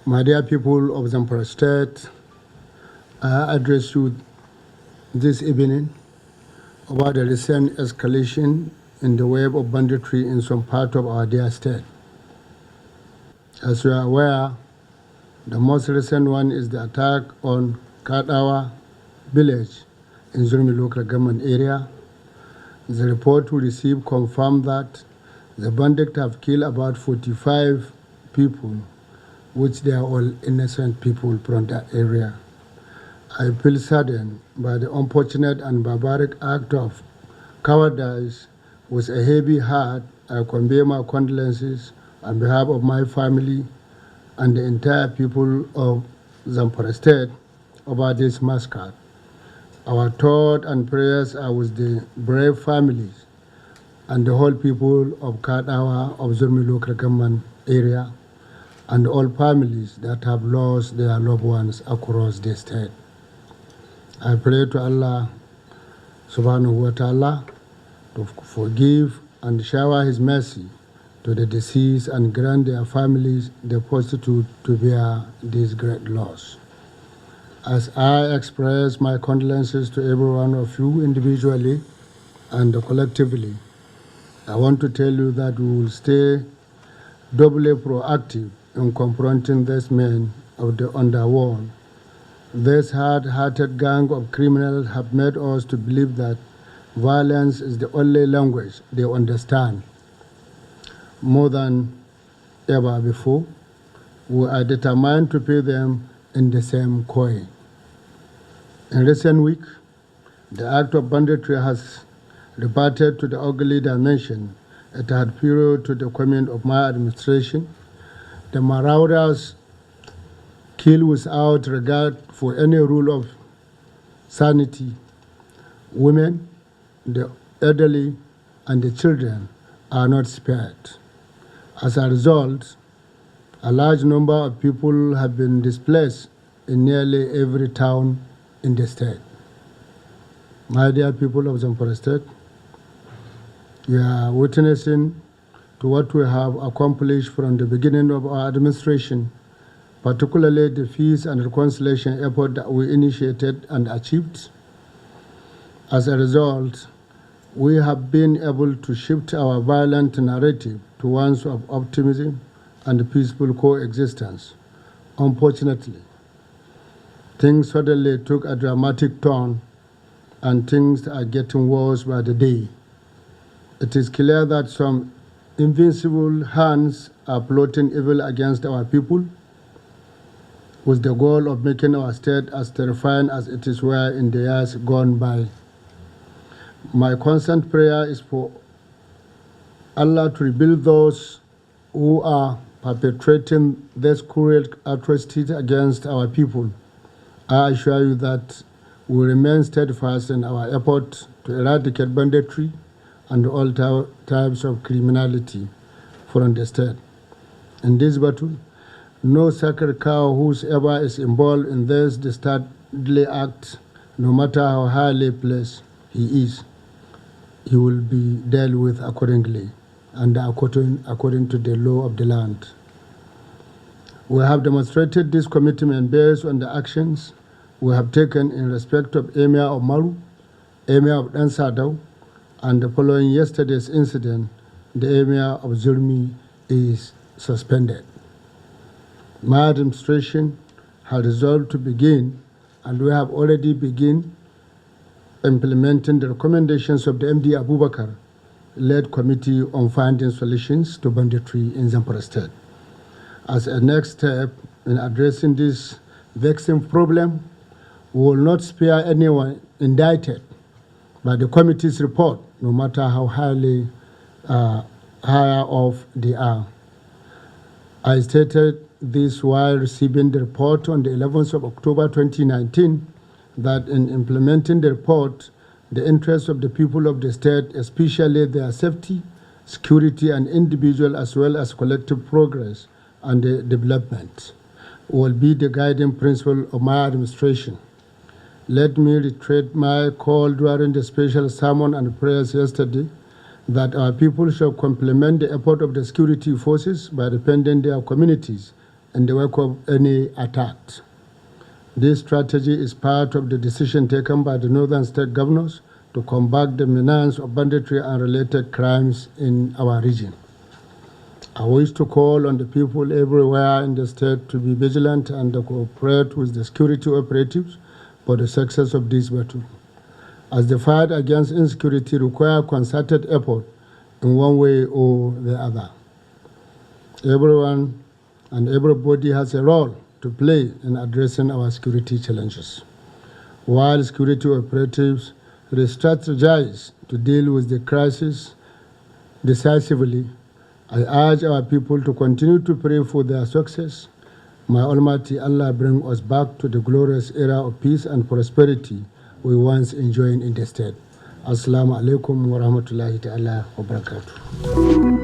My dear people of Zamfara State, I address you this evening about the recent escalation in the web of banditry in some part of our dear state. As you are aware, the most recent one is the attack on Kadawa village in Zurmi local government area. The report we received confirmed that the bandits have killed about 45 people, which they are all innocent people from that area. I feel saddened by the unfortunate and barbaric act of cowardice. With a heavy heart, I convey my condolences on behalf of my family and the entire people of Zamfara State over this massacre. Our thoughts and prayers are with the brave families and the whole people of Kadawa of Zurmi local government area and all families that have lost their loved ones across the state. I pray to Allah subhanahu wa ta'ala to forgive and shower his mercy to the deceased and grant their families the fortitude to bear this great loss. As I express my condolences to every one of you individually and collectively, I want to tell you that we will stay doubly proactive in confronting these men of the underworld. This hard-hearted gang of criminals have made us to believe that violence is the only language they understand. More than ever before, we are determined to pay them in the same coin. In recent weeks, the act of banditry has reverted to the ugly dimension it had prior to the coming of my administration. The marauders kill without regard for any rule of sanity. Women, the elderly, and the children are not spared. As a result, a large number of people have been displaced in nearly every town in the state. My dear people of Zamfara State, you are witnessing to what we have accomplished from the beginning of our administration, particularly the peace and reconciliation effort that we initiated and achieved. As a result, we have been able to shift our violent narrative to one of optimism and peaceful coexistence. Unfortunately, things suddenly took a dramatic turn and things are getting worse by the day. It is clear that some invincible hands are plotting evil against our people with the goal of making our state as terrifying as it is were in the years gone by. My constant prayer is for Allah to rebuild those who are perpetrating this cruel atrocities against our people. I assure you that we remain steadfast in our effort to eradicate banditry and all types of criminality from the state. In this battle, no sacred cow whosoever is involved in this dastardly act, no matter how highly placed he is, he will be dealt with accordingly and according to the law of the land. We have demonstrated this commitment based on the actions we have taken in respect of Emir of Maru, Emir of Dansadao, and following yesterday's incident, the Emir of Zurmi is suspended. My administration has resolved to begin, and we have already begun implementing the recommendations of the MD Abubakar-led Committee on Finding Solutions to Banditry in Zamfara State. As a next step in addressing this vexing problem, we will not spare anyone indicted by the committee's report, no matter how highly higher off they are. I stated this while receiving the report on the 11th of October 2019 that in implementing the report, the interests of the people of the state, especially their safety, security, and individual as well as collective progress and development, will be the guiding principle of my administration. Let me reiterate my call during the special sermon and prayers yesterday that our people shall complement the effort of the security forces by defending their communities in the wake of any attack. This strategy is part of the decision taken by the northern state governors to combat the menace of banditry and related crimes in our region. I wish to call on the people everywhere in the state to be vigilant and to cooperate with the security operatives for the success of this battle, as the fight against insecurity requires concerted effort in one way or the other. Everyone and everybody has a role to play in addressing our security challenges. While security operatives re-strategize to deal with the crisis decisively, I urge our people to continue to pray for their success. May Almighty Allah bring us back to the glorious era of peace and prosperity we once enjoyed in the state. Assalamu alaikum wa rahmatullahi ta'ala wa barakatuh.